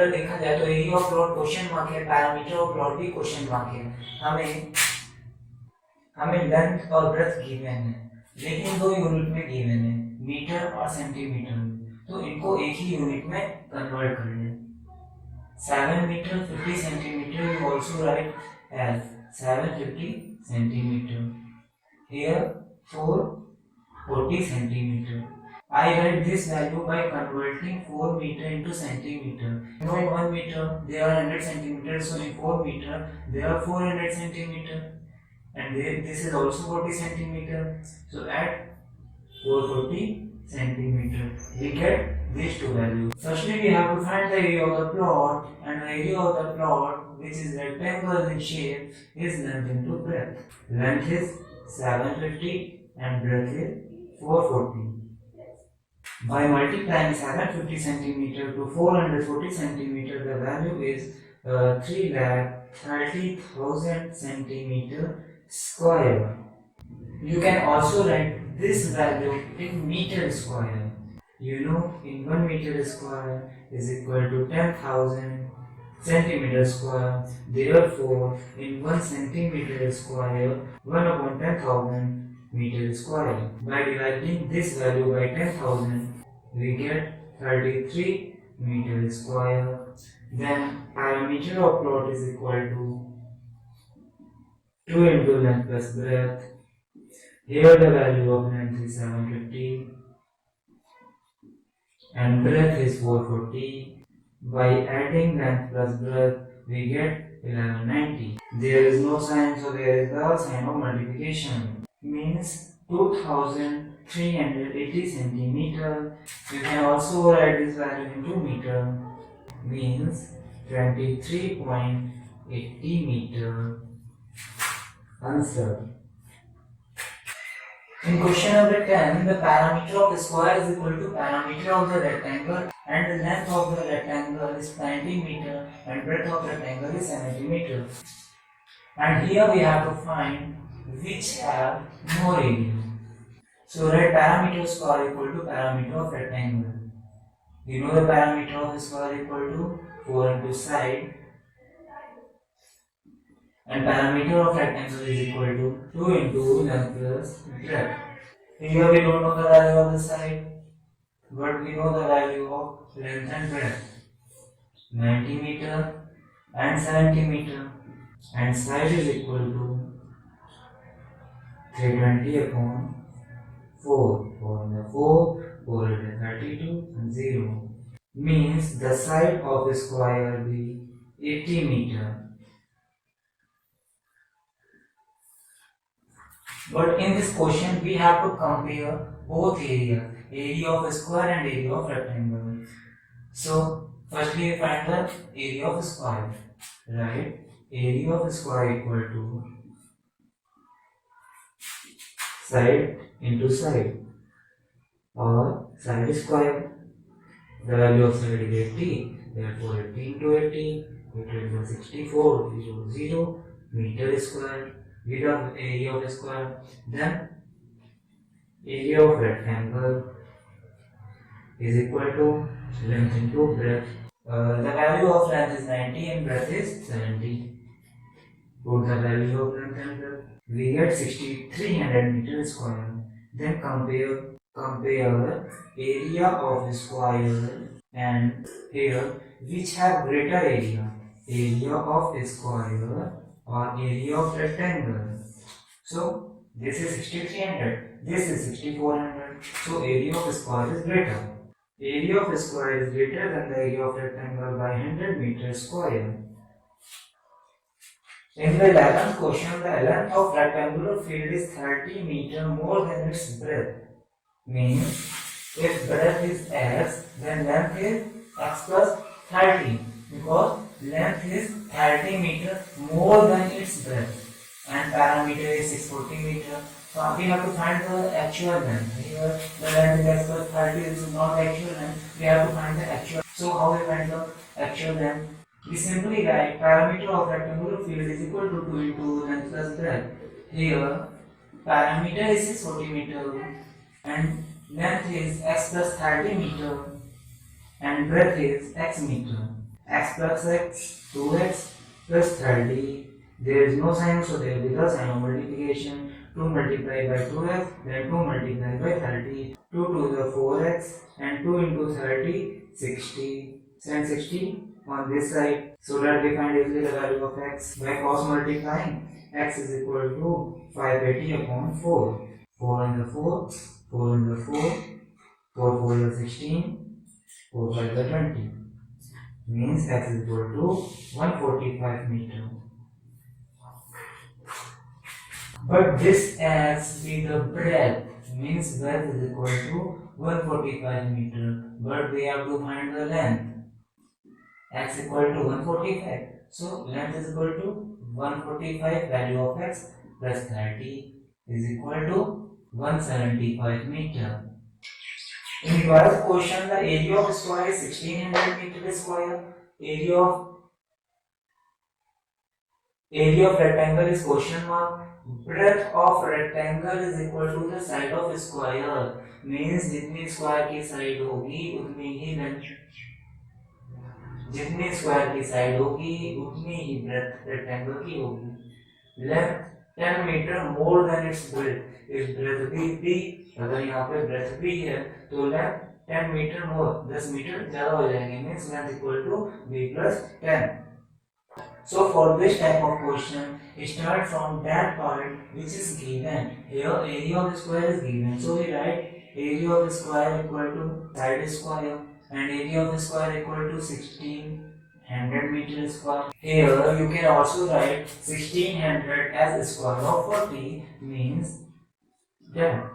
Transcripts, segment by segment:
अगर देखा जाए तो area of plot question mark है, पैरामीटर ऑफ प्लॉट भी क्वेश्चन मार्क है। हमें लेंथ और ब्रेथ गिवन है, लेकिन दो यूनिट में गिवन है, मीटर और सेंटीमीटर में, तो इनको एक ही यूनिट में कन्वर्ट कर लें। 7 metre 50 centimetre you also write as 750 centimeter. Here 440 centimeter. I write this value by converting 4 meter into centimeter. You know, in 1 meter there are 100 centimeters, so in 4 meter there are 400 centimeter, and this is also 40 centimeter. So add 440 centimeter. We get these two values. Firstly, we have to find the area of the plot, and the area of the plot, which is rectangle in shape, is length into breadth. Length is 750 and breadth is 440. By multiplying 750 centimeter to 440 centimeter, the value is 3,30,000 centimeter square. You can also write this value in meter square. You know, in 1 meter square is equal to 10,000 centimeter square. Therefore, in 1 centimeter square, 1 upon 10,000 meter square. By dividing this value by 10,000, we get 33 meter square. Then diameter of plot is equal to 2 into length plus breadth. Here the value of length is 750 and breadth is 440. By adding length plus breadth, we get 1190. There is no sign, so there is the sign of multiplication. Means 2380 centimeter. You can also write this value into meter. Means 23.80 meter. Answer. In question number 10, the parameter of the square is equal to parameter of the rectangle, and the length of the rectangle is 90 meter and breadth of the rectangle is 70 meter. And here we have to find which have more area. So write parameter of square equal to parameter of rectangle. You know the parameter of the square equal to 4 into side, and parameter of rectangle is equal to 2 into length plus breadth. Here we don't know the value of the side, but we know the value of length and breadth, 90 meter and 70 meter, and side is equal to 320 upon 4. 4 and 4, 4 is 32 and 0. Means the side of a square will be 80 meter. But in this question, we have to compare both area of a square and area of rectangle. So, firstly, we find the area of a square, right? Area of a square equal to side into side, or side square. The value of side is 80, therefore 80 into 80, it will be 64, 0, 0 meter square. We have area of a square. Then area of rectangle is equal to length into breadth. The value of length is 90 and breadth is 70. Put the value of length and breadth. We get 6300 meter square. Then compare area of a square and here which have greater area of a square or area of rectangle. So this is 6300, this is 6400, so area of a square is greater. Area of a square is greater than the area of rectangle by 100 meters square. In the 11th question, the length of rectangular field is 30 meter more than its breadth. Means if breadth is x, then length is x plus 30, because length is 30 meter more than its breadth, and parameter is 640 meter. So we have to find the actual length. Here the length is x plus 30, this is not actual length. We have to find the actual. So how we find the actual length? We simply write parameter of rectangular field is equal to 2 into length plus breadth. Here parameter is 640 meter and length is x plus 30 meter and breadth is x meter. x plus x, 2x plus 30. There is no sign, so there will be the sign of multiplication. 2 multiplied by 2x, then 2 multiplied by 30. 2 to the 4x and 2 into 30, 60. Send 60 on this side, so that we find easily the value of x by cross multiplying. X is equal to 580 upon 4. 4 in the 4, 4 in the 4, 4 4 is 16, 4 5 is 20. Means x is equal to 145 meter. But this adds with the breadth, means breadth is equal to 145 meter. But we have to find the length. X equal to 145. So length is equal to 145, value of x plus 30 is equal to 175 meter. In reverse question, the area of square is 1600 meter square. Area of rectangle is question mark. Breadth of rectangle is equal to the side of square. Means जितनी square की side होगी उतनी ही length, जितनी square की side होगी उतनी ही ब्रेथ रेक्टेंगल की होगी. Length 10 metre more than its breadth. If breadth भी अगर यहाँ पे ब्रेथ भी है तो लेंथ 10 मीटर मोर, 10 मीटर ज्यादा हो जाएंगे. Means length equal to b plus 10. So for this type of question, start from that part which is given. Here area of the square is given, so we write area of the square equal to side square, and area of the square equal to 1600 meter square. Here you can also write 1600 as square of 40, means that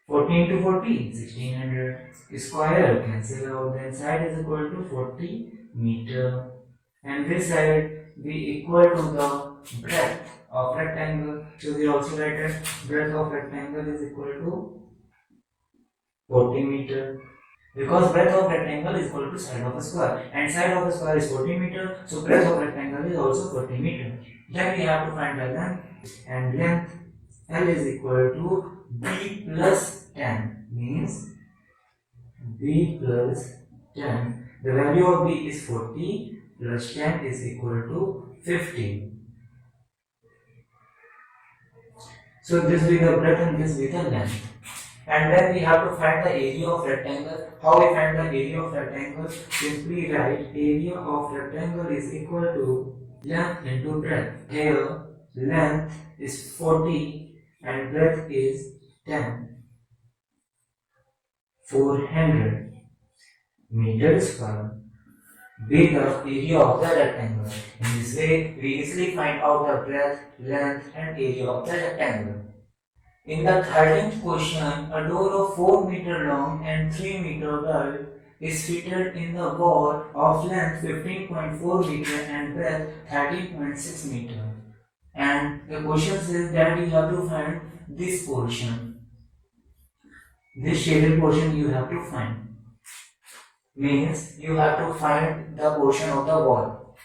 14 to 40, 1600 square cancel out, then side is equal to 40 meter, and this side be equal to the breadth of rectangle. So we also write that breadth of rectangle is equal to 40 meter, because breadth of rectangle is equal to side of a square, and side of a square is 40 meter, so breadth of rectangle is also 40 meter. Then we have to find the length, and length L is equal to b plus 10, means b plus 10. The value of b is 40 plus 10 is equal to 50. So this will be the breadth and this will be the length. And then we have to find the area of rectangle. How we find the area of rectangle? Simply write area of rectangle is equal to length into breadth. Here length is 40 and breadth is 10. 400 meters square. Be the area of the rectangle. In this way, we easily find out the breadth, length, and area of the rectangle. In the 13th question, a door of 4 meter long and 3 meter wide is fitted in the wall of length 15.4 meter and breadth 13.6 meter. And the question says that you have to find this portion. This shaded portion you have to find. Means you have to find the portion of the wall.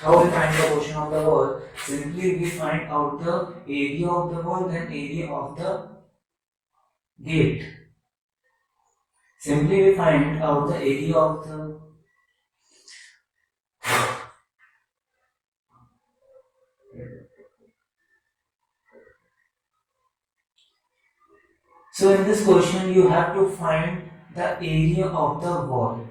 How we find the portion of the wall? Simply we find out the area of the wall, then area of the gate. Simply we find out the area of the So in this question you have to find the area of the wall.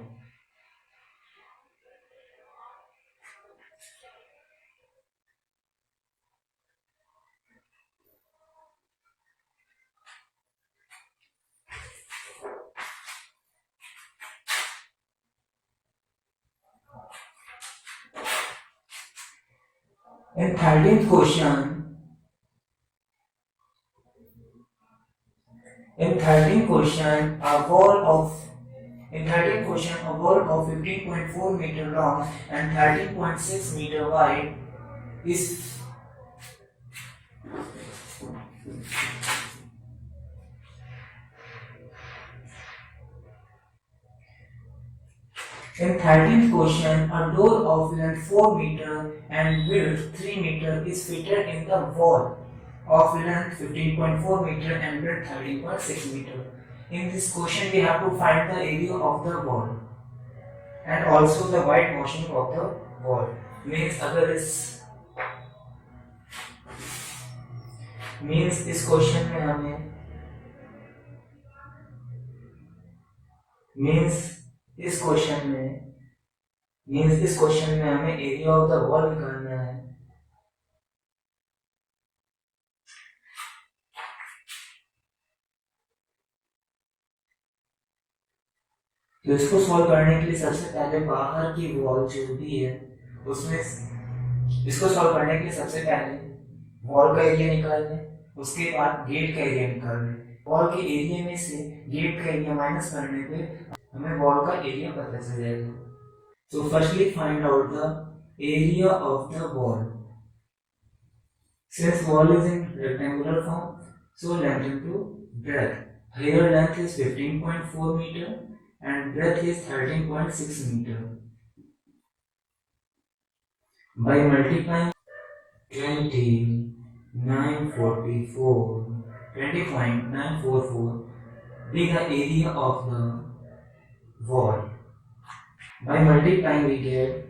In 13th question, a wall of 15.4 meter long and 13.6 meter wide is In 13th question, a door of length 4 meter and width 3 meter is fitted in the wall of length 15.4 meter and width 13.6 meter. In this question, we have to find the area of the wall. And also the white washing of the wall. Means अगर इस question में हमें means इस question में हमें area of the wall निकालना है। तो इसको सॉल्व करने के लिए सबसे पहले बाहर की वॉल जो भी है उसमें इसको सॉल्व करने के लिए सबसे पहले वॉल का एरिया निकाल लें, उसके बाद गेट का एरिया निकाल लें। वॉल के एरिया में से गेट का एरिया माइनस करने पे हमें वॉल का एरिया पता चल जाएगा। So firstly find out the area of the wall. Since wall is in rectangular form, so length into breadth. Here length is 15.4 meter and breadth is 13.6 meter. By multiplying 20.944 be the area of the wall. By multiplying we get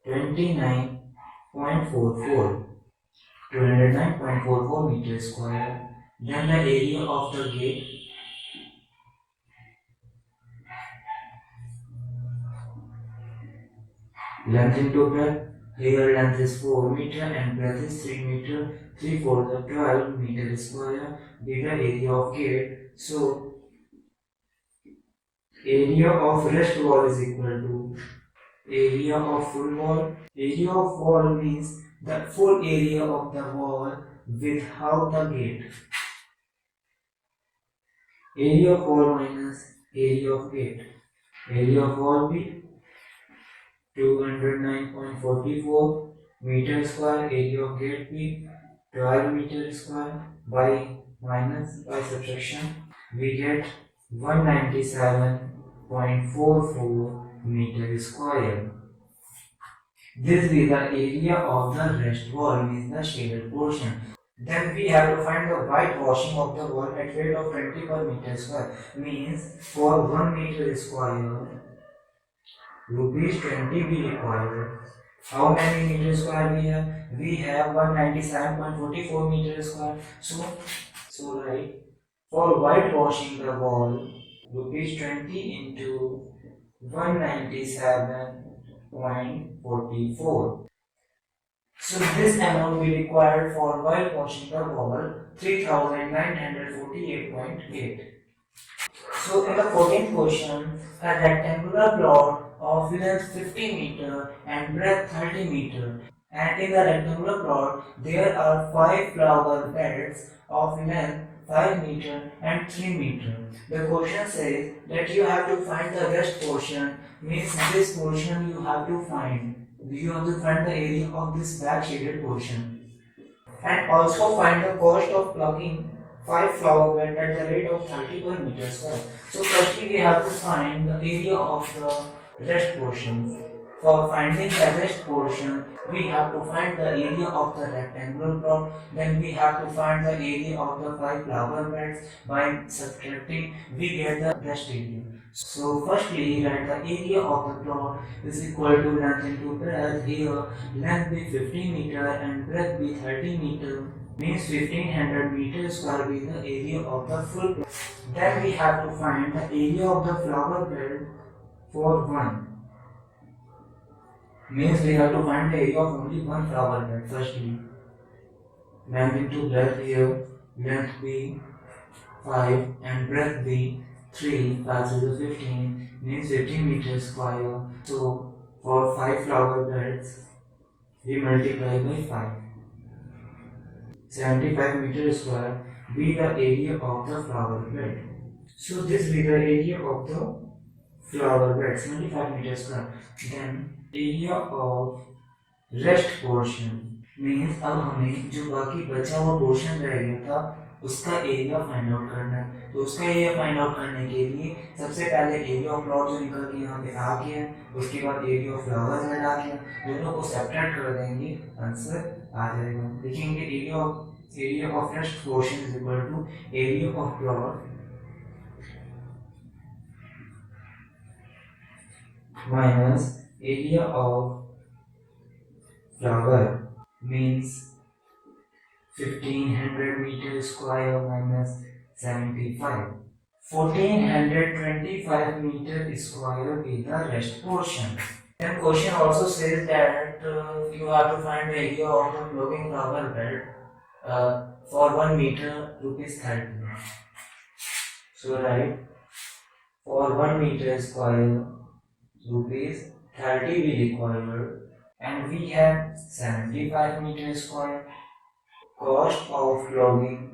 209.44 meter square. Then the area of the gate length into breadth. Here length is 4 meter and breadth is 3 meter. 3 4 the 12 meter square. Be the area of gate. So area of rest wall is equal to area of full wall. Area of wall means the full area of the wall without the gate. Area of wall minus area of gate. Area of wall be 209.44 meter square. Area of gate be 12 meter square. By subtraction we get 197.44 meter square. This is the area of the rest wall, means the shaded portion. Then we have to find the whitewashing of the wall at rate of 20 per meter square. Means for 1 meter square, rupees 20 be required. How many meter square we have? We have 197.44 meter square. So right, for whitewashing the wall, rupees 20 into 197.44. So this amount will be required for whitewashing the wall 3948.8. So in the 14th question, a rectangular plot of length 50 meter and breadth 30 meter, and in the rectangular plot there are 5 flower beds of length 5 meter and 3 meter. The question says that you have to find the rest portion, means this portion you have to find. You have to find the area of this black shaded portion. And also find the cost of plucking 5 flower bed at the rate of 30 per meter square. So firstly we have to find the area of the rest portion. For finding the rest portion, we have to find the area of the rectangular plot. Then we have to find the area of the 5 flower beds. By subtracting, we get the rest area. So firstly, write the area of the plot is equal to length into breadth. Here, length be 50 meter and breadth be 30 meter. Means 1500 meter square be the area of the full plot. Then we have to find the area of the flower bed for 1. Means we have to find the area of only one flower bed. Firstly, length into breadth. Here, length be 5 and breadth be 3. 5 to the 15 means 15 meter square. So for 5 flower beds, we multiply by 5. 75 meter square be the area of the flower bed. So this be the area of the flower bed, 75 meter square. Then area of rest portion means अब हमें जो बाकी बचा हुआ portion रह गया था उसका एरिया फाइंड आउट करना है। तो उसका एरिया फाइंड आउट करने के लिए सबसे पहले एरिया ऑफ प्लॉट जो निकल के यहाँ पे आ गया, उसके बाद एरिया ऑफ फ्लावर्स में आ गया, दोनों को सेपरेट कर देंगे, आंसर आ जाएगा। देखेंगे area of rest portion is equal to area of plot minus area of flower means 1500 meter square minus 75. 1425 meter square is the rest portion. Then question also says that you have to find the area of the floating flower bed for 1 meter rupees 30. So right, for 1 meter square rupees 30 we require, and we have 75 meter square. Cost of logging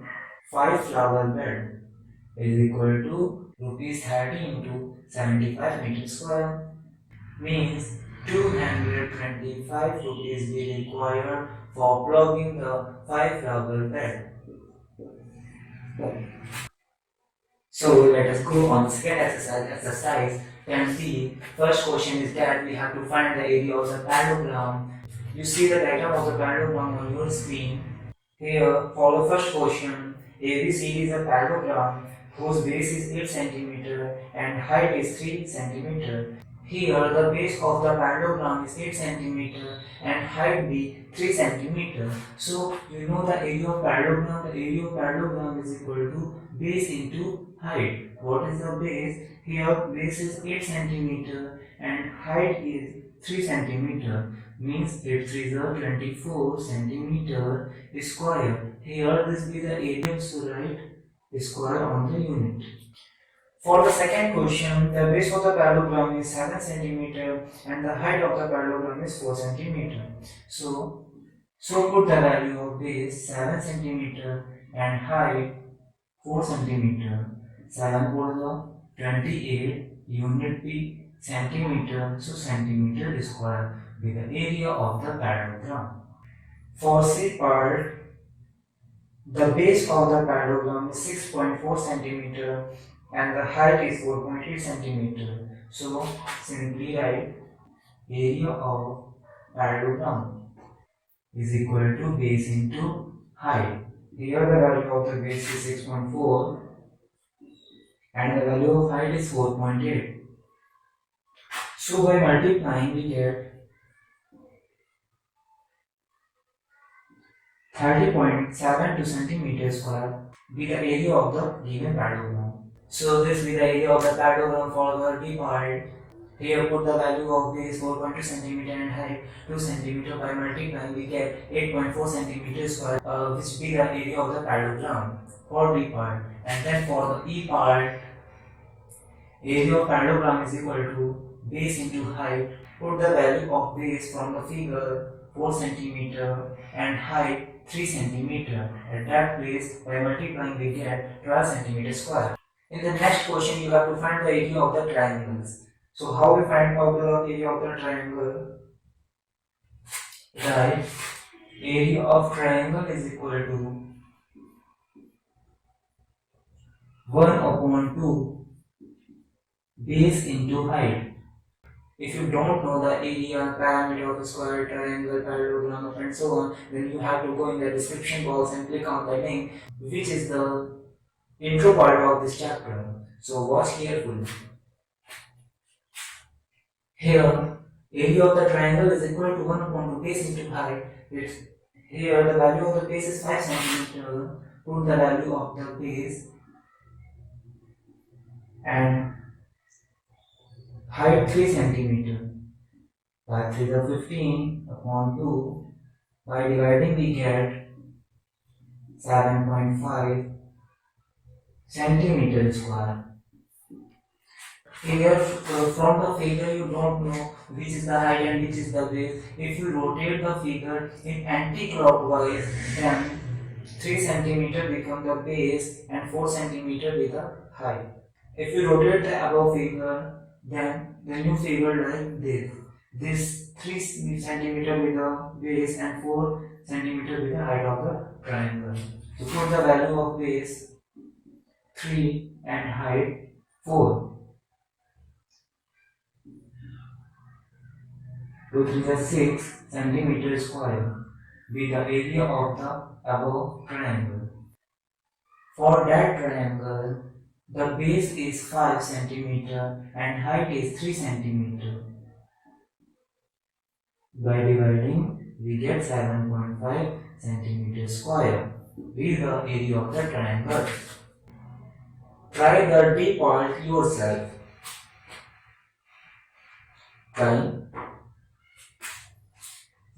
5 flower bed is equal to rupees 30 into 75 meter square, means 225 rupees we require for plugging the 5 flower bed. So let us go on the second exercise 10C. First question is that we have to find the area of the parallelogram. You see the diagram of the parallelogram on your screen. Here, for the first question, ABCD is a parallelogram whose base is 8 cm and height is 3 cm. Here, the base of the parallelogram is 8 cm and height be 3 cm. So, you know the area of parallelogram. The area of parallelogram is equal to base into height. What is the base? Here, base is 8 cm and height is 3 cm. Means 8 3 is 24 cm square. Here this be the area, so write square on the unit. For the second question, the base of the parallelogram is 7 cm and the height of the parallelogram is 4 cm. So put the value of base 7 cm and height 4 cm. 7 4 28, unit be centimeter, so centimeter square with the area of the parallelogram. For C part, the base of the parallelogram is 6.4 cm and the height is 4.8 cm. So simply write area of parallelogram is equal to base into height. Here the value of the base is 6.4 and the value of height is 4.8. So by multiplying we get 30.72 cm square be the area of the given parallelogram. So this be the area of the parallelogram for the B part. Here put the value of base 4.2 cm and height 2 cm. By multiplying we get 8.4 cm square which be the area of the parallelogram for B part. And then for the E part, area of parallelogram is equal to base into height. Put the value of base from the figure 4 cm and height 3 cm. At that place, by multiplying we get 12 cm square. In the next question, you have to find the area of the triangles. So how we find out the area of the triangle? Right. Area of triangle is equal to 1 upon 2 base into height. If you don't know the area, parameter of a square, triangle, parallelogram, and so on, then you have to go in the description box and click on the link, which is the intro part of this chapter. So watch carefully. Here, area of the triangle is equal to 1 upon 2 base into height. Here the value of the base is 5 cm. Put the value of the base and height 3 cm. 5 3 is 15 upon 2. By dividing we get 7.5 centimeter square. Here from the figure you don't know which is the height and which is the base. If you rotate the figure in anti-clockwise, then 3 centimeter become the base and 4 centimeter be the height. If you rotate the above figure, then the new figure like this. This 3 centimeter with the base and 4 centimeter with the height of the triangle. So put the value of base 3 and height 4. 2 3 is 6 centimeter square with the area of the above triangle. For that triangle, the base is 5 centimeter and height is 3 centimeter. By dividing, we get 7.5 centimeters square. Be the area of the triangle. Try the D point yourself. Try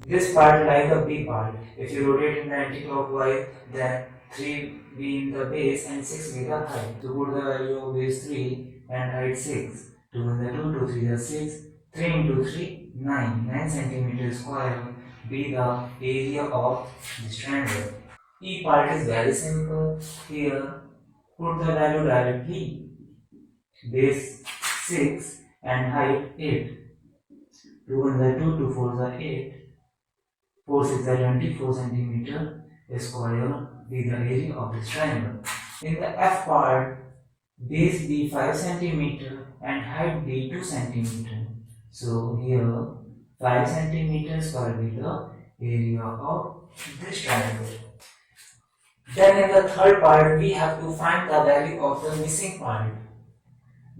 this part like the B part. If you rotate in the anti-clockwise, then 3 be in the base and 6 be the height. To put the value of base 3 and height 6. 2 in the 2, 2 3 the 6. 3 into 3, 9 centimeters square. Be the area of this triangle. E part is very simple. Here, put the value directly. Base 6 and height 8. 2 in the 2, 2 4 the 8. 4 6 are 24 centimeter square. Be the area of this triangle. In the F part, base be 5 centimeter and height be 2 centimeter. So here 5 centimeters square be the area of this triangle. Then in the third part, we have to find the value of the missing part.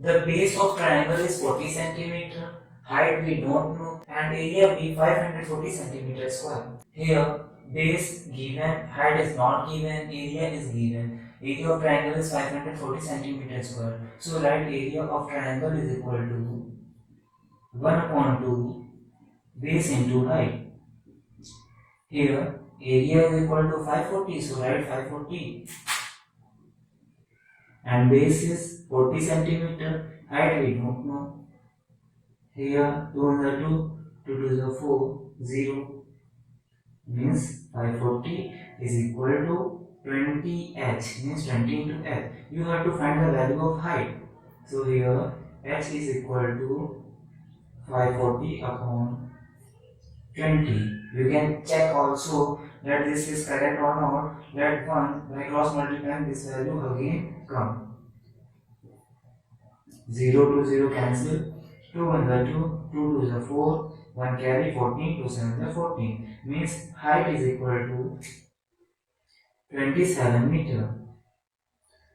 The base of triangle is 40 centimeter, height we don't know, and area be 540 centimeters square. Here, base given, height is not given, area is given. Area of triangle is 540 centimeters square. So write area of triangle is equal to 1 upon 2 base into height. Here, area is equal to 540, so write 540. And base is 40 centimeter, height we don't know. Here 2 in the 2, 2 to the 4, 0 means 540 is equal to 20h means 20 into h. You have to find the value of height. So here h is equal to 540 upon 20. You can check also that this is correct or not. Let one by cross multiplying this value again come. 0 to 0 cancel. 2 1 the 2, 2 to the 4, 1 carry 14, 2 7 the 14. Means height is equal to 27 meter.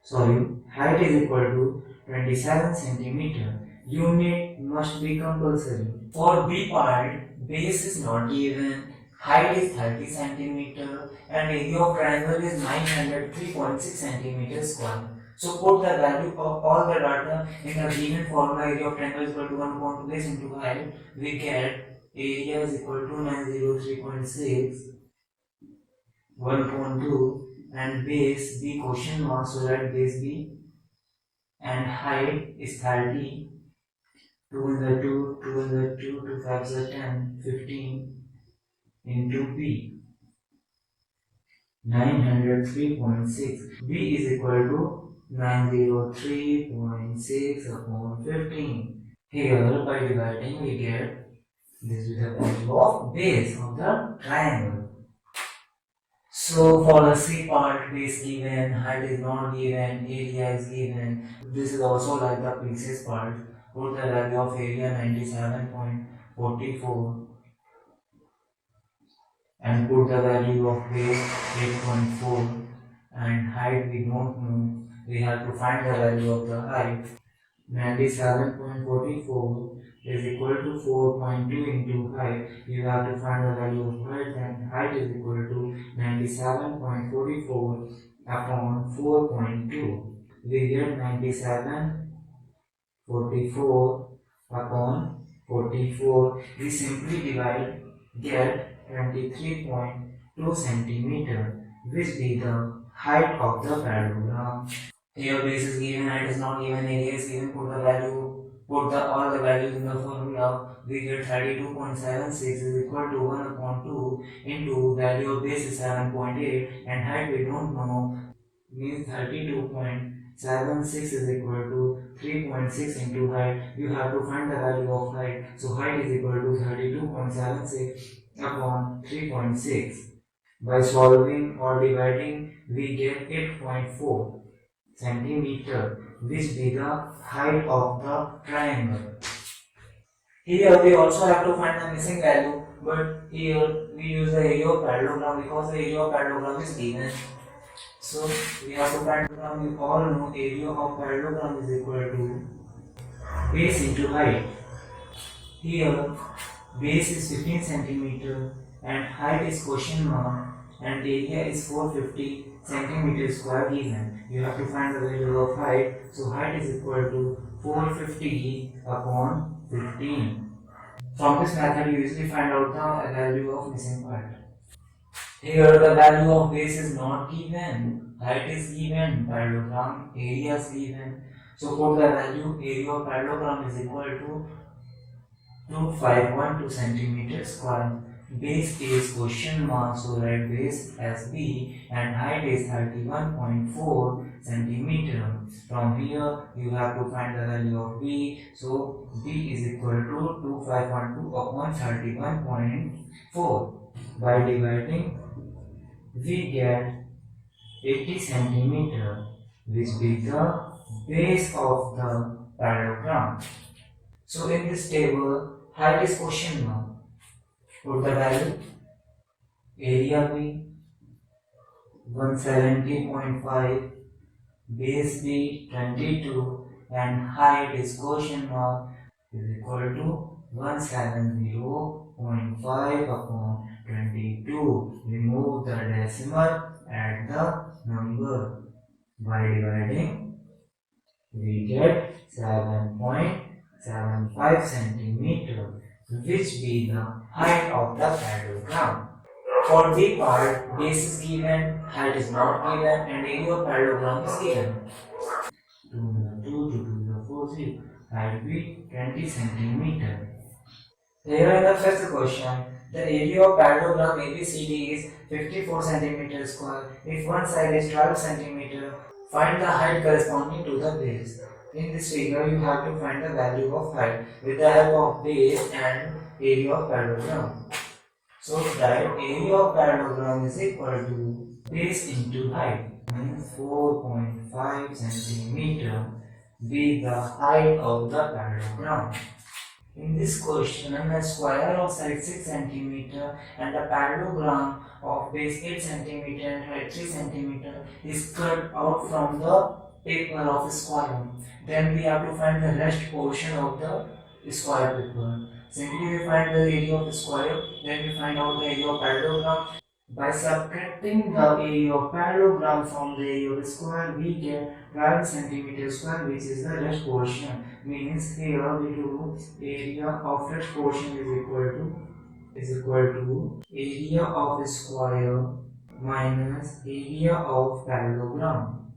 Sorry, height is equal to 27 centimeter. Unit must be compulsory. For B part, base is not given, height is 30 centimeter, and area of triangle is 903.6 centimeters square. So put the value of all the data in the given formula. Area of triangle is equal to 1 upon 2 base into height. We get area is equal to 903.6, 1 upon 2, and base B question mark, so that base B, and height is 30. 2 in the 2, 2 in the 2, 2 5s are 10, 15 into B. 903.6. B is equal to 903.6 upon 15. Here, by dividing, we get this with the value of base of the triangle. So, for the C part, base given, height is not given, area is given. This is also like the previous part. Put the value of area 97.44 and put the value of base 8.4 and height we don't know. We have to find the value of the height. 97.44 is equal to 4.2 into height. You have to find the value of height, and height is equal to 97.44 upon 4.2. We get 97.44 upon 44. We simply divide, get 23.2 centimeter, which be the height of the parallelogram. Here base is given, height is not given, area is given. Put all the values in the formula. We get 32.76 is equal to 1 upon 2 into value of base is 7.8 and height we don't know, means 32.76 is equal to 3.6 into height. You have to find the value of height. So height is equal to 32.76 upon 3.6. By solving or dividing, we get 8.4 centimeter, which be the height of the triangle. Here we also have to find the missing value, but here we use the area of parallelogram because the area of parallelogram is given. So we have to find, we all know area of parallelogram is equal to base into height. Here base is 15 centimeter and height is question mark and area is 450 centimeter square given. You have to find the value of height. So height is equal to 450 upon 15. From this method you usually find out the value of missing part. Here the value of base is not given, height is given, parallelogram area is given. So for the value area of parallelogram is equal to 2512 centimeter square. Base is question mark, so write base as B and height is 31.4 centimeter. From here you have to find the value of B. So B is equal to 2512 upon 31.4. By dividing we get 80 centimeter, which be the base of the parallelogram. So in this table, height is question mark. Put the value. Area B 170.5, base B 22, and height is question mark is equal to 170.5 upon 22. Remove the decimal, add the number. By dividing, we get 7.75 centimeter, which be the height of the parallelogram. For B part, base is given, height is not given, and area of parallelogram is given. 2 to the 4, 0. Height be 20 centimeter. Here in the first question, the area of parallelogram ABCD is 54 centimeter square. If one side is 12 centimeter, find the height corresponding to the base. In this figure, you have to find the value of height with the help of base and area of parallelogram. So that area of parallelogram is equal to base into height, means 4.5 centimeter be the height of the parallelogram. In this question, the square of side 6 centimeter and the parallelogram of base 8 centimeter and height 3 centimeter is cut out from the paper of square. Then we have to find the rest portion of the square paper. Simply we find the area of the square, then we find out the area of parallelogram. By subtracting the area of parallelogram from the area of the square, we get 12 centimeter square, which is the rest portion. Means here we do area of rest portion is equal to area of the square minus area of parallelogram.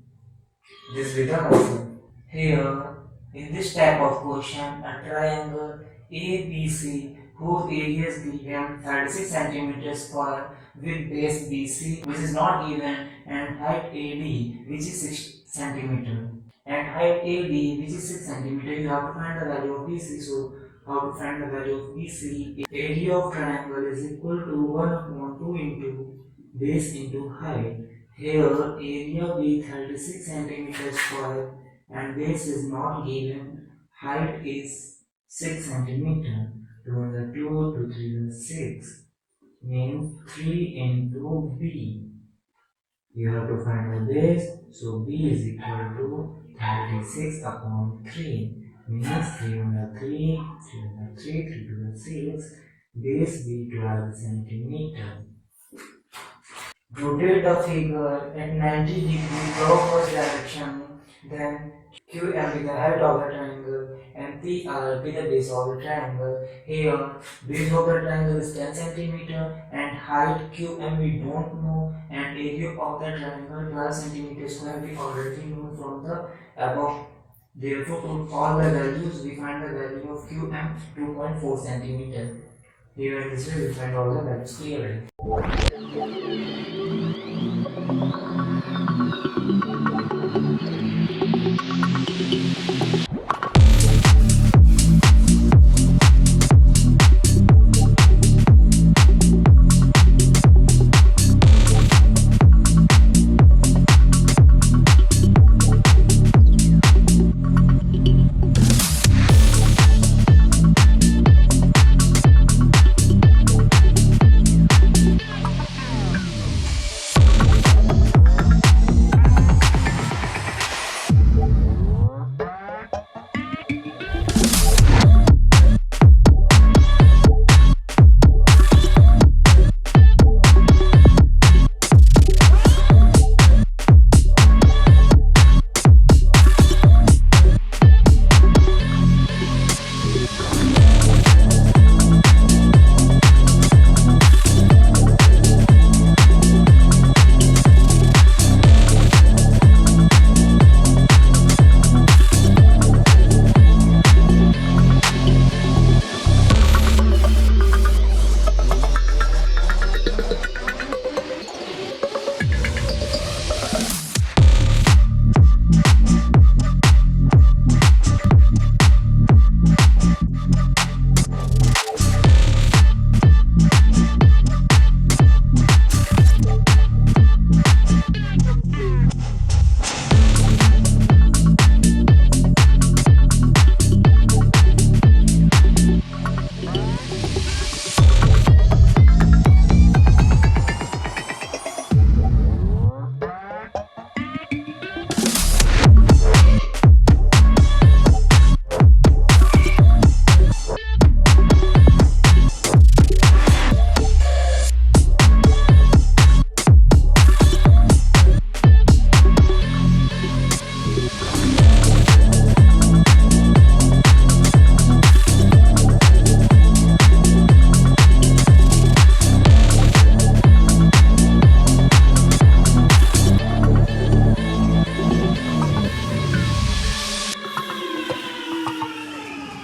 This will be the answer. Here, in this type of question, a triangle ABC whose area is given 36 cm square with base BC which is not given and height AD which is 6 cm and height AB which is 6 cm, you have to find the value of BC. So how to find the value of BC? Area of triangle is equal to 1 upon 2 into base into height. Here area be 36 cm square and base is not given, height is 6 cm. 2 and the 2, 2, 3 and 6 means 3 into B. You have to find the base, so B is equal to 36 upon 3 means 3 on the 3, 3 on the 3, 3 to the 6, base be 12 centimeter. Rotate the figure at 90 degrees clockwise direction, then QM be the head of the triangle and PR be the base of the triangle. Here, base of the triangle is 10 centimeter and height QM we don't know and area of the triangle 12 centimeter square we already know from the above. Therefore, put all the values, we find the value of QM 2.4 centimeter. Here in this way we find all the values clearly.